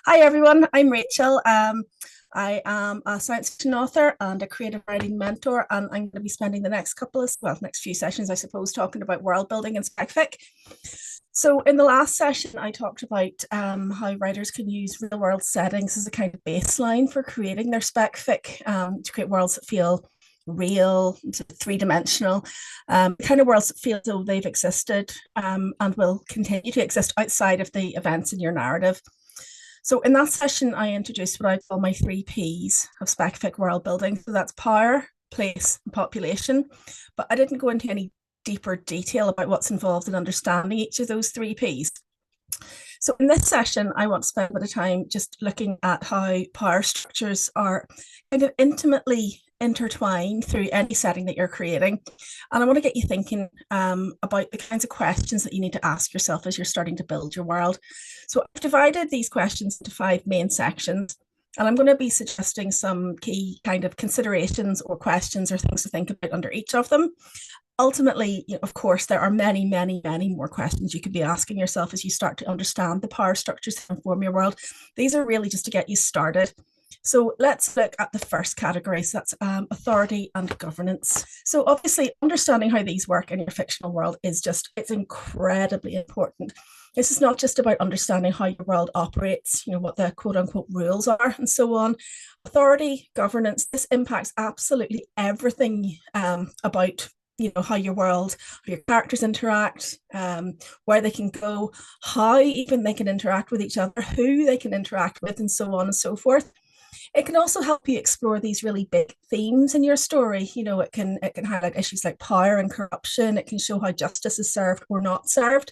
Hi everyone, I'm Rachel. I am a science fiction author and a creative writing mentor, and I'm going to be spending the next few sessions, I suppose, talking about world building and spec fic. So in the last session, I talked about how writers can use real world settings as a kind of baseline for creating their spec fic to create worlds that feel real, three-dimensional, kind of worlds that feel as though they've existed and will continue to exist outside of the events in your narrative. So in that session, I introduced what I call my three Ps of spec-fic world building. So that's power, place, and population. But I didn't go into any deeper detail about what's involved in understanding each of those three Ps. So in this session, I want to spend a bit of time just looking at how power structures are kind of intimately intertwined through any setting that you're creating. And I want to get you thinking about the kinds of questions that you need to ask yourself as you're starting to build your world. So I've divided these questions into 5 main sections. And I'm going to be suggesting some key kind of considerations or questions or things to think about under each of them. Ultimately, of course, there are many, many, many more questions you could be asking yourself as you start to understand the power structures that inform your world. These are really just to get you started. So let's look at the first category. So that's authority and governance. So obviously, understanding how these work in your fictional world it's incredibly important. This is not just about understanding how your world operates, what the quote unquote rules are and so on. Authority, governance, this impacts absolutely everything about how your world, how your characters interact, where they can go, how even they can interact with each other, who they can interact with, and so on and so forth. It can also help you explore these really big themes in your story. It can highlight issues like power and corruption. It can show how justice is served or not served.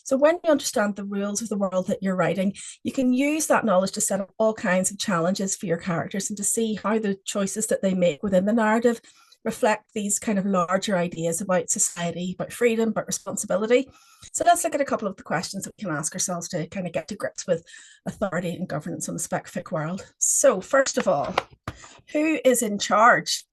So when you understand the rules of the world that you're writing, you can use that knowledge to set up all kinds of challenges for your characters and to see how the choices that they make within the narrative reflect these kind of larger ideas about society, about freedom, about responsibility. So let's look at a couple of the questions that we can ask ourselves to kind of get to grips with authority and governance on the spec fic world. So first of all, who is in charge?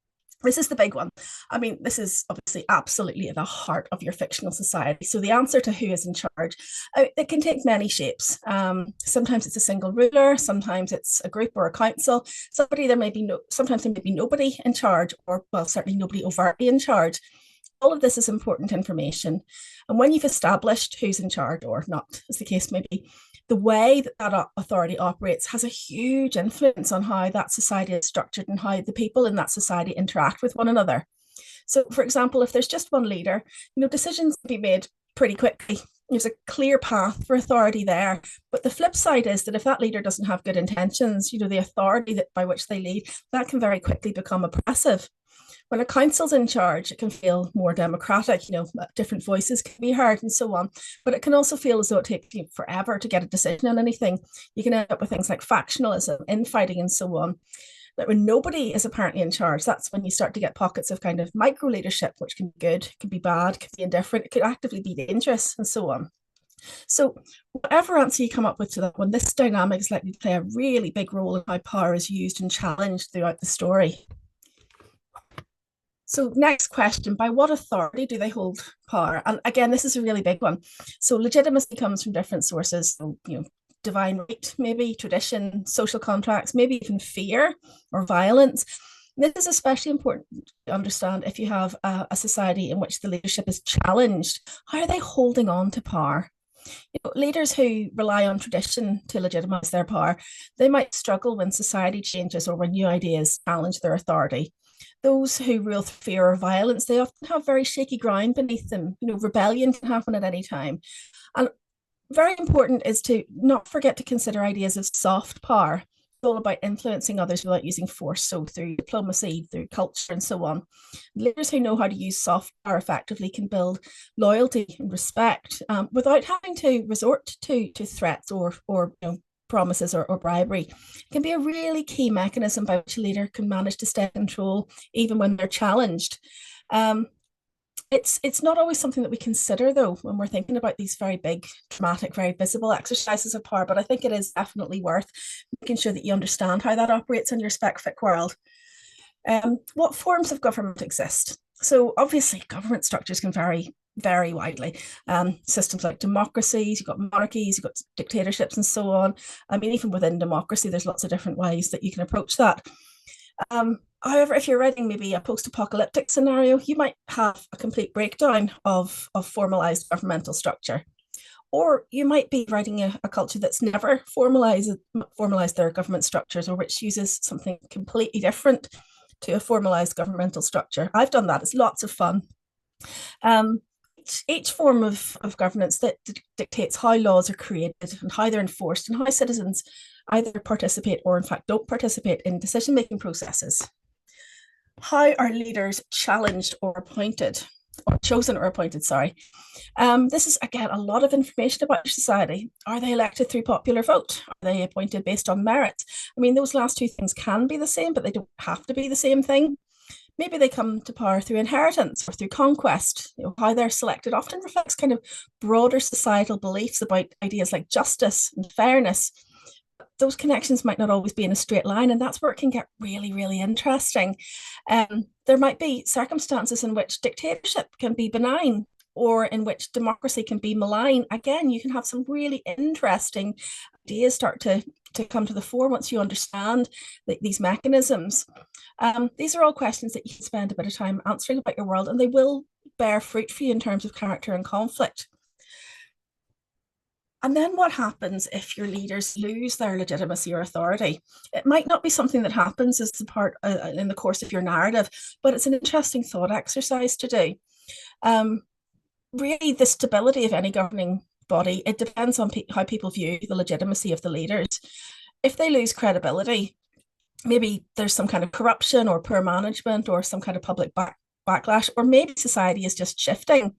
This is the big one. I mean, this is obviously absolutely at the heart of your fictional society. So the answer to who is in charge, it can take many shapes. Sometimes it's a single ruler, sometimes it's a group or a council. Sometimes there may be nobody in charge, or well, certainly nobody overtly in charge. All of this is important information. And when you've established who's in charge or not, as the case may be, the way that authority operates has a huge influence on how that society is structured and how the people in that society interact with one another. So, for example, if there's just one leader, decisions can be made pretty quickly. There's a clear path for authority there. But the flip side is that if that leader doesn't have good intentions, the authority by which they lead, that can very quickly become oppressive. When a council's in charge, it can feel more democratic, different voices can be heard and so on. But it can also feel as though it takes you forever to get a decision on anything. You can end up with things like factionalism, infighting, and so on. But when nobody is apparently in charge, that's when you start to get pockets of kind of micro leadership, which can be good, can be bad, can be indifferent, it could actively be dangerous, and so on. So whatever answer you come up with to that one, this dynamic is likely to play a really big role in how power is used and challenged throughout the story. So next question, by what authority do they hold power? And again, this is a really big one. So legitimacy comes from different sources. So, divine right, maybe tradition, social contracts, maybe even fear or violence. This is especially important to understand if you have a society in which the leadership is challenged. How are they holding on to power? Leaders who rely on tradition to legitimize their power, they might struggle when society changes or when new ideas challenge their authority. Those who rule through fear or violence, they often have very shaky ground beneath them. Rebellion can happen at any time. And very important is to not forget to consider ideas of soft power. It's all about influencing others without using force, so through diplomacy, through culture, and so on. Leaders who know how to use soft power effectively can build loyalty and respect without having to resort to threats or promises or bribery. It can be a really key mechanism by which a leader can manage to stay in control even when they're challenged. It's not always something that we consider, though, when we're thinking about these very big, dramatic, very visible exercises of power, but I think it is definitely worth making sure that you understand how that operates in your spec fic world. What forms of government exist? So obviously government structures can vary very widely. Systems like democracies, you've got monarchies, you've got dictatorships, and so on. I mean, even within democracy, there's lots of different ways that you can approach that. However, if you're writing maybe a post-apocalyptic scenario, you might have a complete breakdown of formalized governmental structure. Or you might be writing a culture that's never formalized their government structures, or which uses something completely different to a formalized governmental structure. I've done that. It's lots of fun. Each form of governance that dictates how laws are created and how they're enforced and how citizens either participate or in fact don't participate in decision-making processes. How are leaders challenged or appointed, or chosen or appointed, sorry. This is, again, a lot of information about society. Are they elected through popular vote? Are they appointed based on merit? I mean, those last two things can be the same, but they don't have to be the same thing. Maybe they come to power through inheritance or through conquest. How they're selected often reflects kind of broader societal beliefs about ideas like justice and fairness. Those connections might not always be in a straight line, and that's where it can get really, really interesting. There might be circumstances in which dictatorship can be benign, or in which democracy can be malign. Again, you can have some really interesting ideas start to come to the fore once you understand these mechanisms. These are all questions that you can spend a bit of time answering about your world, and they will bear fruit for you in terms of character and conflict. And then what happens if your leaders lose their legitimacy or authority? It might not be something that happens as the part in the course of your narrative, but it's an interesting thought exercise to do. Really, the stability of any governing body, it depends on how people view the legitimacy of the leaders. If they lose credibility, maybe there's some kind of corruption or poor management or some kind of public backlash, or maybe society is just shifting.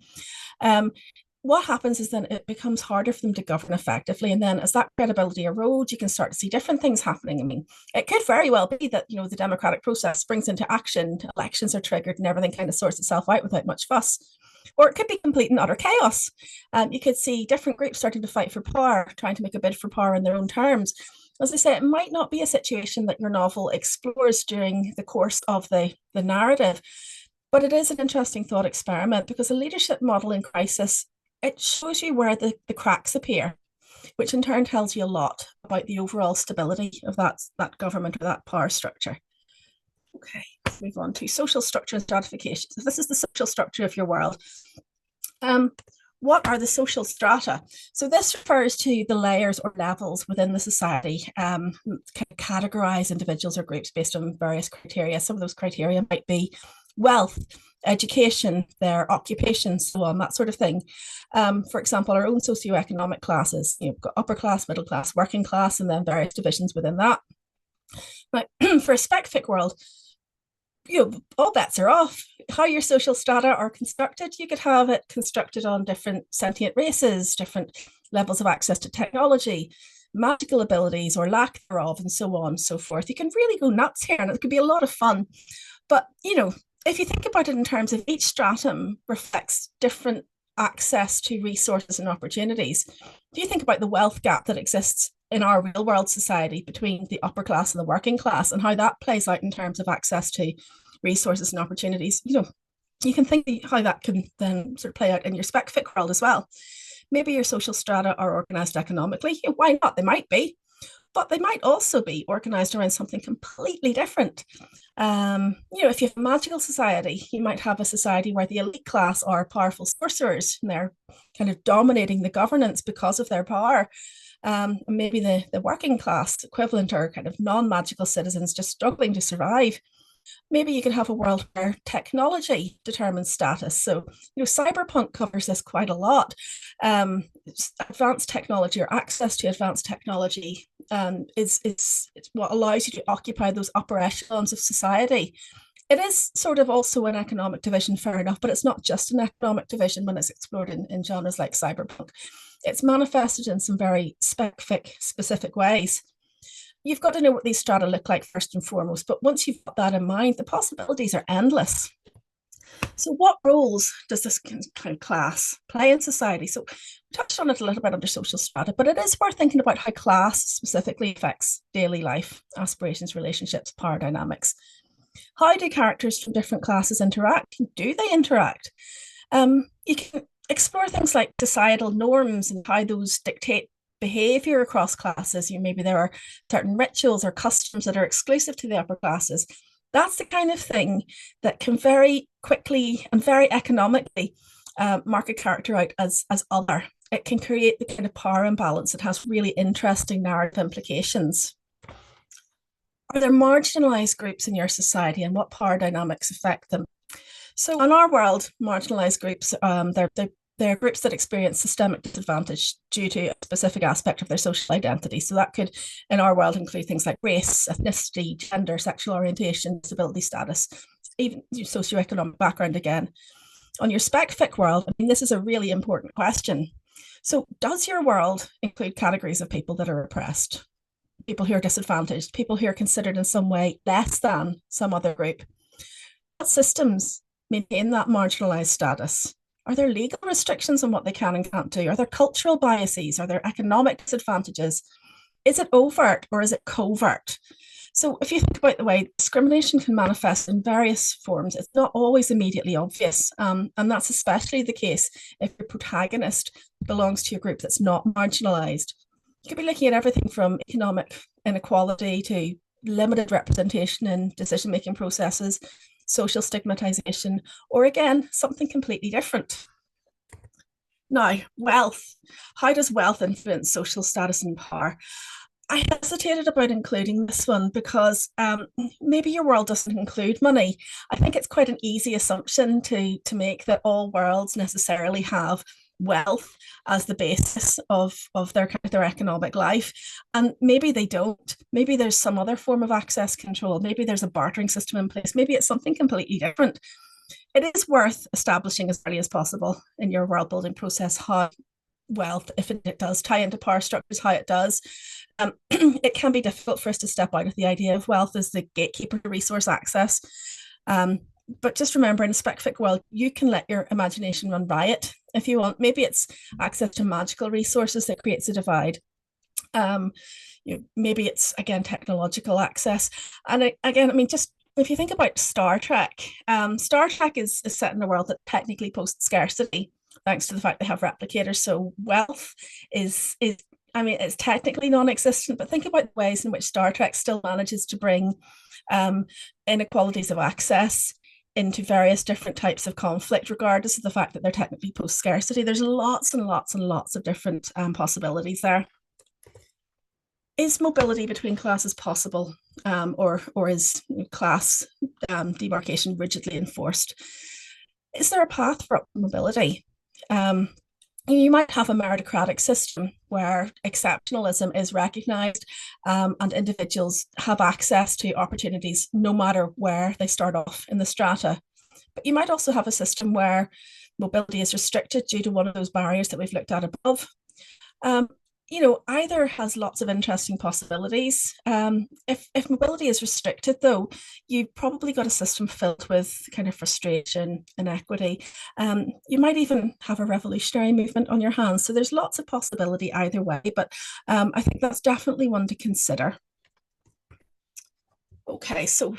What happens is then it becomes harder for them to govern effectively. And then as that credibility erodes, you can start to see different things happening. I mean, it could very well be that, the democratic process springs into action, elections are triggered, and everything kind of sorts itself out without much fuss. Or it could be complete and utter chaos. You could see different groups starting to fight for power, trying to make a bid for power in their own terms. As I say, it might not be a situation that your novel explores during the course of the narrative, but it is an interesting thought experiment, because a leadership model in crisis, it shows you where the cracks appear, which in turn tells you a lot about the overall stability of that government or that power structure. Okay, let's move on to social structure and stratification. So this is the social structure of your world. What are the social strata? So this refers to the layers or levels within the society, kind of categorize individuals or groups based on various criteria. Some of those criteria might be wealth, education, their occupation, so on, that sort of thing. For example, our own socioeconomic classes, you've got upper class, middle class, working class, and then various divisions within that. Now, for a spec-fic world, all bets are off. How your social strata are constructed, you could have it constructed on different sentient races, different levels of access to technology, magical abilities or lack thereof, and so on and so forth. You can really go nuts here, and it could be a lot of fun. But, if you think about it in terms of each stratum reflects different access to resources and opportunities, do you think about the wealth gap that exists in our real world society between the upper class and the working class, and how that plays out in terms of access to resources and opportunities? You can think how that can then sort of play out in your spec-fic world as well. Maybe your social strata are organized economically. Why not? They might be, but they might also be organized around something completely different. If you have a magical society, you might have a society where the elite class are powerful sorcerers, and they're kind of dominating the governance because of their power. Maybe the working class equivalent are kind of non-magical citizens just struggling to survive. Maybe you can have a world where technology determines status. So, cyberpunk covers this quite a lot. Advanced technology or access to advanced technology is what allows you to occupy those upper echelons of society. It is sort of also an economic division, fair enough, but it's not just an economic division when it's explored in genres like cyberpunk. It's manifested in some very spec-fic specific ways. You've got to know what these strata look like first and foremost, but once you've got that in mind, the possibilities are endless. So what roles does this kind of class play in society? So we touched on it a little bit under social strata, but it is worth thinking about how class specifically affects daily life, aspirations, relationships, power dynamics. How do characters from different classes interact? Do they interact? You can explore things like societal norms and how those dictate behavior across classes. Maybe there are certain rituals or customs that are exclusive to the upper classes. That's the kind of thing that can very quickly and very economically mark a character out as other. It can create the kind of power imbalance that has really interesting narrative implications. Are there marginalized groups in your society, and what power dynamics affect them? So in our world, marginalized groups, they're groups that experience systemic disadvantage due to a specific aspect of their social identity. So that could, in our world, include things like race, ethnicity, gender, sexual orientation, disability status, even socioeconomic background again. On your spec-fic world, I mean, this is a really important question. So does your world include categories of people that are oppressed? People who are disadvantaged, people who are considered in some way less than some other group? What systems maintain that marginalized status? Are there legal restrictions on what they can and can't do? Are there cultural biases? Are there economic disadvantages? Is it overt or is it covert? So if you think about the way discrimination can manifest in various forms, it's not always immediately obvious. And that's especially the case if your protagonist belongs to a group that's not marginalized. You could be looking at everything from economic inequality to limited representation in decision-making processes, social stigmatization, or again, something completely different. Now, wealth. How does wealth influence social status and power? I hesitated about including this one because maybe your world doesn't include money. I think it's quite an easy assumption to make that all worlds necessarily have wealth as the basis of their economic life. And maybe they don't. Maybe there's some other form of access control. Maybe there's a bartering system in place. Maybe it's something completely different. It is worth establishing as early as possible in your world building process how wealth, if it does tie into power structures, how it does. It can be difficult for us to step out of the idea of wealth as the gatekeeper to resource access. But just remember, in a spec-fic world, you can let your imagination run riot if you want. Maybe it's access to magical resources that creates a divide. Maybe it's, again, technological access. And again, I mean, just if you think about Star Trek, Star Trek is set in a world that technically posts scarcity, thanks to the fact they have replicators. So wealth is I mean, it's technically non-existent, but think about the ways in which Star Trek still manages to bring inequalities of access into various different types of conflict, regardless of the fact that they're technically post-scarcity. There's lots and lots and lots of different possibilities there. Is mobility between classes possible, or is class demarcation rigidly enforced? Is there a path for mobility? You might have a meritocratic system where exceptionalism is recognized, and individuals have access to opportunities no matter where they start off in the strata. But you might also have a system where mobility is restricted due to one of those barriers that we've looked at above. Either has lots of interesting possibilities. If mobility is restricted, though, you've probably got a system filled with kind of frustration, inequity. You might even have a revolutionary movement on your hands. So there's lots of possibility either way, but I think that's definitely one to consider. Okay, so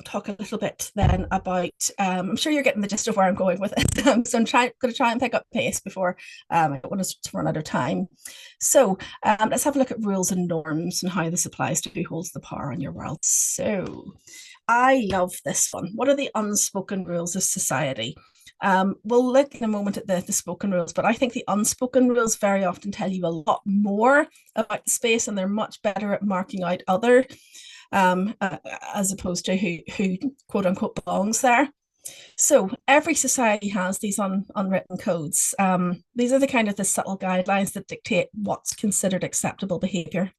talk a little bit then about, I'm sure you're getting the gist of where I'm going with it. So I'm going to try and pick up pace before I don't want us to run out of time. So let's have a look at rules and norms and how this applies to who holds the power in your world. So I love this one. What are the unspoken rules of society? We'll look in a moment at the spoken rules, but I think the unspoken rules very often tell you a lot more about the space, and they're much better at marking out other as opposed to who quote unquote belongs there. So every society has these unwritten codes. These are the subtle guidelines that dictate what's considered acceptable behavior.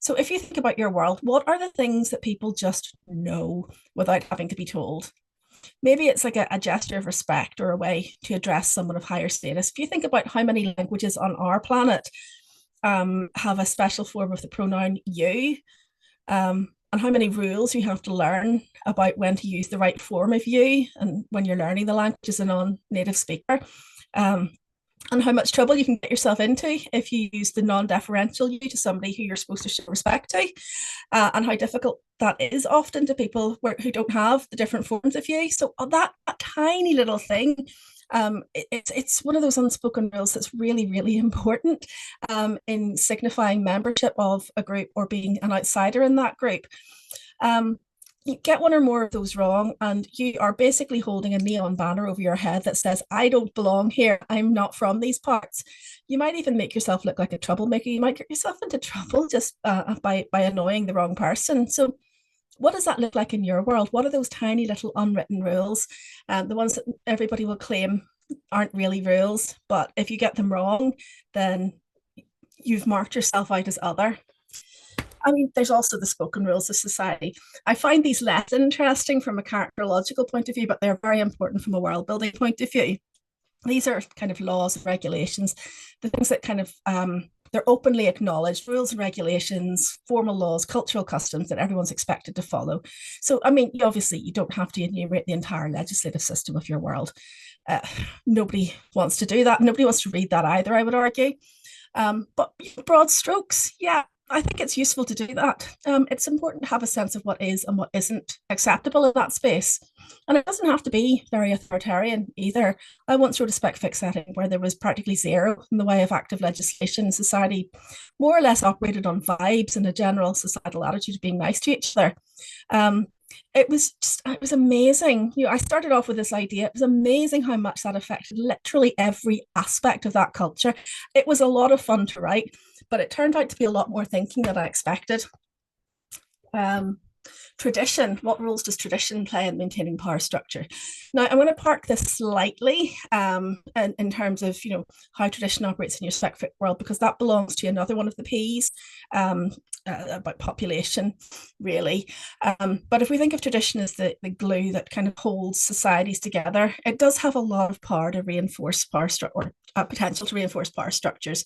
So if you think about your world, what are the things that people just know without having to be told? Maybe it's like a gesture of respect or a way to address someone of higher status. If you think about how many languages on our planet have a special form of the pronoun you, and how many rules you have to learn about when to use the right form of you, and when you're learning the language as a non-native speaker. and how much trouble you can get yourself into if you use the non-deferential you to somebody who you're supposed to show respect to, and how difficult that is often to people who don't have the different forms of you. So that tiny little thing, it's one of those unspoken rules that's really, really important in signifying membership of a group or being an outsider in that group. You get one or more of those wrong, and you are basically holding a neon banner over your head that says, I don't belong here. I'm not from these parts. You might even make yourself look like a troublemaker. You might get yourself into trouble just by annoying the wrong person. So, what does that look like in your world? What are those tiny little unwritten rules? The ones that everybody will claim aren't really rules, but if you get them wrong, then you've marked yourself out as other. I mean, there's also the spoken rules of society. I find these less interesting from a characterological point of view, but they're very important from a world building point of view. These are kind of laws and regulations, the things that kind of they're openly acknowledged, rules and regulations, formal laws, cultural customs that everyone's expected to follow. So, I mean, obviously, you don't have to enumerate the entire legislative system of your world. Uh, Nobody wants to do that. Nobody wants to read that either, I would argue. But broad strokes, yeah, I think it's useful to do that. It's important to have a sense of what is and what isn't acceptable in that space. And it doesn't have to be very authoritarian either. I once wrote a spec fic setting where there was practically zero in the way of active legislation. Society more or less operated on vibes and a general societal attitude of being nice to each other. It was amazing. I started off with this idea. It was amazing how much that affected literally every aspect of that culture. It was a lot of fun to write, but it turned out to be a lot more thinking than I expected. Um, Tradition. What roles does tradition play in maintaining power structure? Now, I'm going to park this slightly in terms of how tradition operates in your spec fic world, because that belongs to another one of the P's about population, really. But if we think of tradition as the glue that kind of holds societies together, it does have a lot of power to reinforce power structure, or potential to reinforce power structures.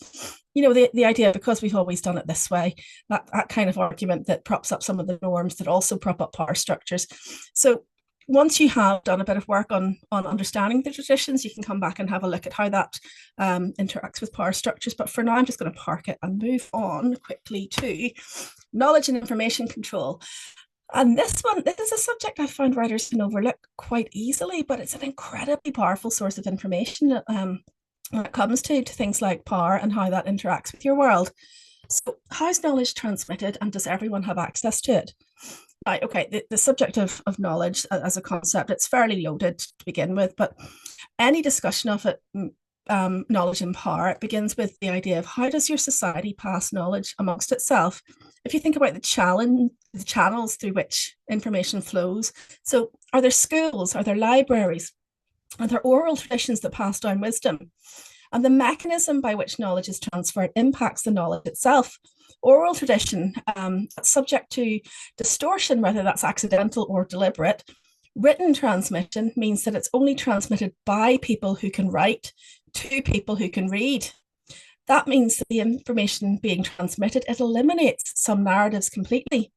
The idea, because we've always done it this way, that kind of argument that props up some of the norms that also prop up power structures. So once you have done a bit of work on understanding the traditions, you can come back and have a look at how that interacts with power structures. But for now, I'm just going to park it and move on quickly to knowledge and information control. And this is a subject I find writers can overlook quite easily, but it's an incredibly powerful source of information when it comes to things like power and how that interacts with your world. So, how's knowledge transmitted, and does everyone have access to it? Right, okay, the subject of knowledge as a concept, it's fairly loaded to begin with, but any discussion of it, knowledge and power, it begins with the idea of how does your society pass knowledge amongst itself? If you think about the channels through which information flows, so are there schools, are there libraries, are there oral traditions that pass down wisdom? And the mechanism by which knowledge is transferred impacts the knowledge itself. Oral tradition, subject to distortion, whether that's accidental or deliberate. Written transmission means that it's only transmitted by people who can write to people who can read. That means that the information being transmitted, it eliminates some narratives completely.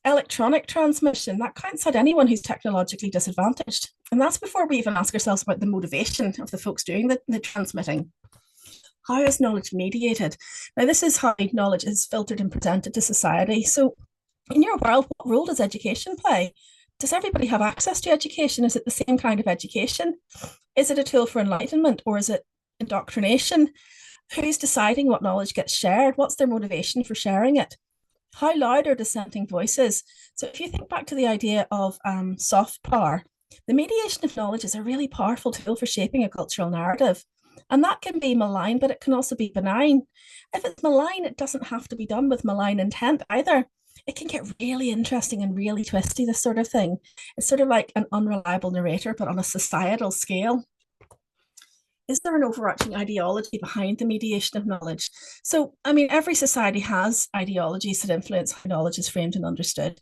Electronic transmission, that counts out anyone who's technologically disadvantaged. And that's before we even ask ourselves about the motivation of the folks doing the transmitting. How is knowledge mediated? Now, this is how knowledge is filtered and presented to society. So in your world, what role does education play? Does everybody have access to education? Is it the same kind of education? Is it a tool for enlightenment, or is it indoctrination? Who's deciding what knowledge gets shared? What's their motivation for sharing it? How loud are dissenting voices? So if you think back to the idea of soft power, the mediation of knowledge is a really powerful tool for shaping a cultural narrative. And that can be malign, but it can also be benign. If it's malign, it doesn't have to be done with malign intent either. It can get really interesting and really twisty, this sort of thing. It's sort of like an unreliable narrator, but on a societal scale. Is there an overarching ideology behind the mediation of knowledge? So, I mean, every society has ideologies that influence how knowledge is framed and understood.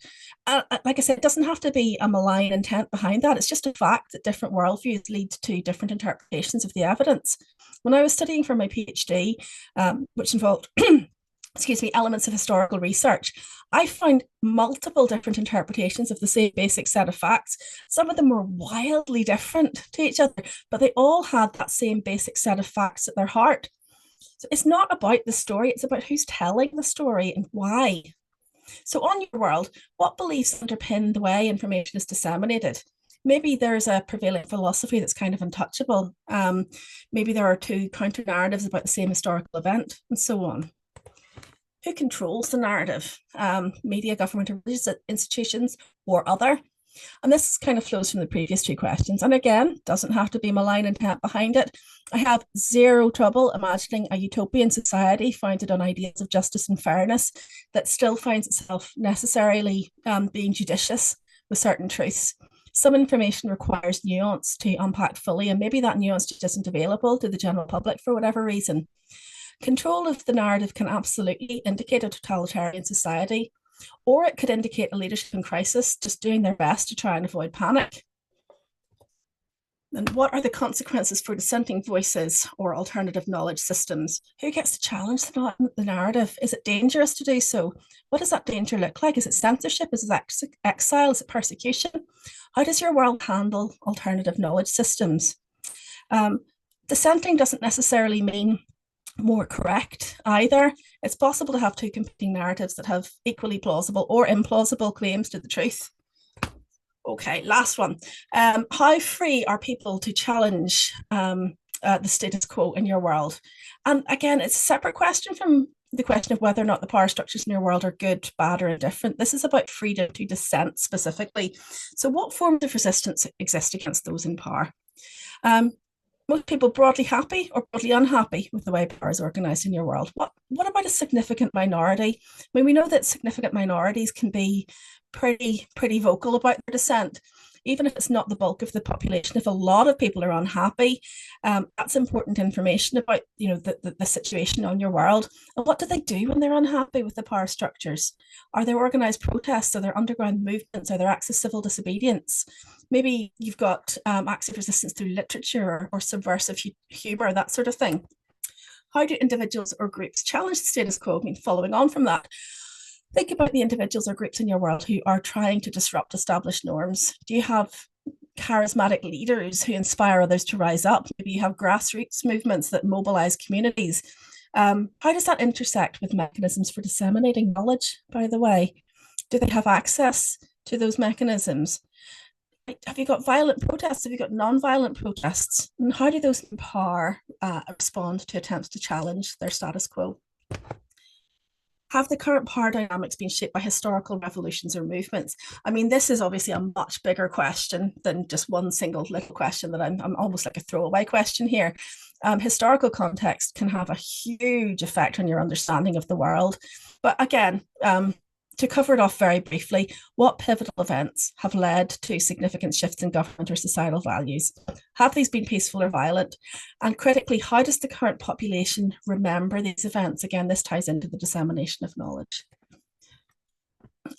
Like I said, it doesn't have to be a malign intent behind that. It's just a fact that different worldviews lead to different interpretations of the evidence. When I was studying for my PhD, which involved elements of historical research, I find multiple different interpretations of the same basic set of facts. Some of them were wildly different to each other, but they all had that same basic set of facts at their heart. So it's not about the story, it's about who's telling the story and why. So, on your world, what beliefs underpin the way information is disseminated? Maybe there's a prevailing philosophy that's kind of untouchable. Maybe there are two counter narratives about the same historical event, and so on. Who controls the narrative? Media, government, religious institutions, or other? And this kind of flows from the previous two questions. And again, doesn't have to be malign intent behind it. I have zero trouble imagining a utopian society founded on ideas of justice and fairness that still finds itself necessarily being judicious with certain truths. Some information requires nuance to unpack fully, and maybe that nuance just isn't available to the general public for whatever reason. Control of the narrative can absolutely indicate a totalitarian society, or it could indicate a leadership in crisis just doing their best to try and avoid panic. And what are the consequences for dissenting voices or alternative knowledge systems? Who gets to challenge the narrative? Is it dangerous to do so? What does that danger look like? Is it censorship? Is it exile? Is it persecution? How does your world handle alternative knowledge systems? Dissenting doesn't necessarily mean more correct either. It's possible to have two competing narratives that have equally plausible or implausible claims to the truth. Okay, last one. How free are people to challenge the status quo in your world? And again, it's a separate question from the question of whether or not the power structures in your world are good, bad, or indifferent. This is about freedom to dissent specifically. So what forms of resistance exist against those in power? Most people broadly happy or broadly unhappy with the way power is organized in your world. What about a significant minority? I mean, we know that significant minorities can be pretty vocal about their dissent, even if it's not the bulk of the population. If a lot of people are unhappy, that's important information about the situation on your world. And what do they do when they're unhappy with the power structures? Are there organized protests? Are there underground movements? Are there acts of civil disobedience? Maybe you've got acts of resistance through literature or subversive humor, that sort of thing. How do individuals or groups challenge the status quo? I mean, following on from that, think about the individuals or groups in your world who are trying to disrupt established norms. Do you have charismatic leaders who inspire others to rise up? Maybe you have grassroots movements that mobilize communities. How does that intersect with mechanisms for disseminating knowledge, by the way? Do they have access to those mechanisms? Have you got violent protests? Have you got non-violent protests? And how do those in power respond to attempts to challenge their status quo? Have the current power dynamics been shaped by historical revolutions or movements? I mean, this is obviously a much bigger question than just one single little question that I'm almost like a throwaway question here. Historical context can have a huge effect on your understanding of the world. But again, to cover it off very briefly, what pivotal events have led to significant shifts in government or societal values? Have these been peaceful or violent? And critically, how does the current population remember these events? Again, this ties into the dissemination of knowledge.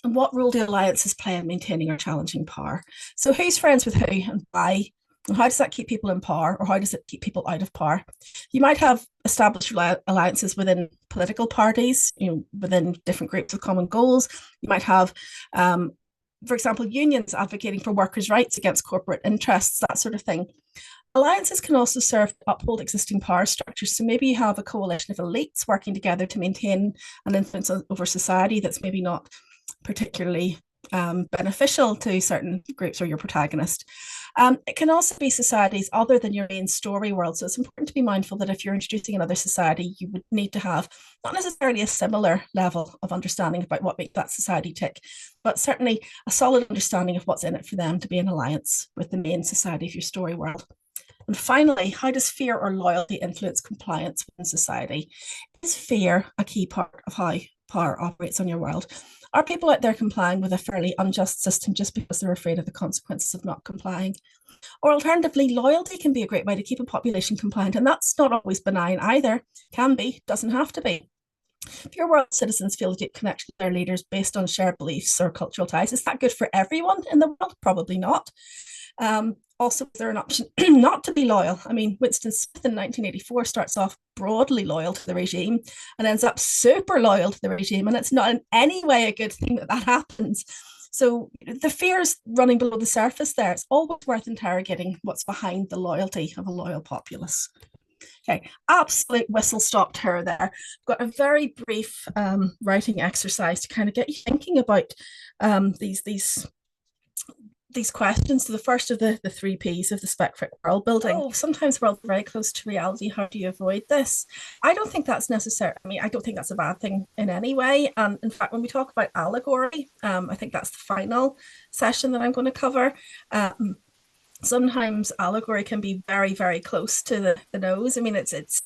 And what role do alliances play in maintaining or challenging power? So who's friends with who and why? And how does that keep people in power, or how does it keep people out of power? You might have established alliances within political parties, within different groups with common goals. You might have, for example, unions advocating for workers' rights against corporate interests, that sort of thing. Alliances can also serve to uphold existing power structures. So maybe you have a coalition of elites working together to maintain an influence over society that's maybe not particularly beneficial to certain groups or your protagonist. It can also be societies other than your main story world. So it's important to be mindful that if you're introducing another society, you would need to have not necessarily a similar level of understanding about what makes that society tick, but certainly a solid understanding of what's in it for them to be in alliance with the main society of your story world. And finally, how does fear or loyalty influence compliance within society? Is fear a key part of how power operates on your world? Are people out there complying with a fairly unjust system just because they're afraid of the consequences of not complying? Or alternatively, loyalty can be a great way to keep a population compliant, and that's not always benign either. Can be, doesn't have to be. If your world citizens feel a deep connection to their leaders based on shared beliefs or cultural ties, is that good for everyone in the world? Probably not. also, is there an option not to be loyal? I mean, Winston Smith in 1984 starts off broadly loyal to the regime and ends up super loyal to the regime. And it's not in any way a good thing that that happens. So the fears running below the surface there, it's always worth interrogating what's behind the loyalty of a loyal populace. Okay, absolute whistle stop tour there. I've got a very brief writing exercise to kind of get you thinking about these questions. So the first of the three P's of the spec world building. Oh, sometimes worlds are very close to reality. How do you avoid this? I don't think that's necessary. I mean, I don't think that's a bad thing in any way. And in fact, when we talk about allegory, I think that's the final session that I'm going to cover. Sometimes allegory can be very, very close to the nose. I mean, it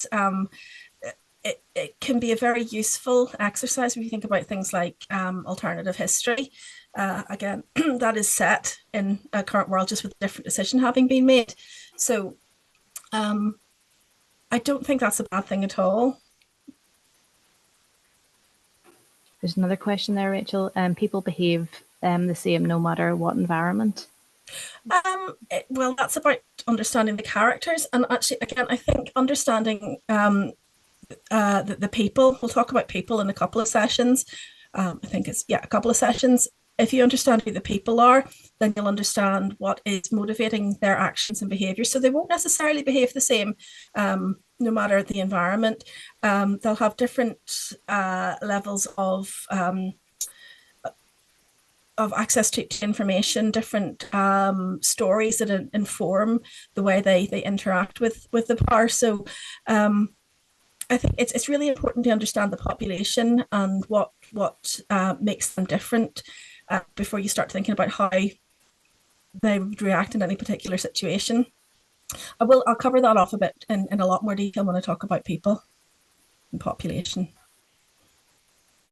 can be a very useful exercise when you think about things like alternative history. Again, that is set in a current world just with a different decision having been made. So I don't think that's a bad thing at all. There's another question there, Rachel. People behave the same no matter what environment? Well, that's about understanding the characters. And actually, again, I think understanding the people, we'll talk about people in a couple of sessions. I think it's, a couple of sessions. If you understand who the people are, then you'll understand what is motivating their actions and behaviors. So they won't necessarily behave the same no matter the environment. They'll have different levels of access to information, different stories that inform the way they interact with the power. So I think it's really important to understand the population and what makes them different before you start thinking about how they would react in any particular situation. I'll cover that off a bit in a lot more detail when I talk about people and population.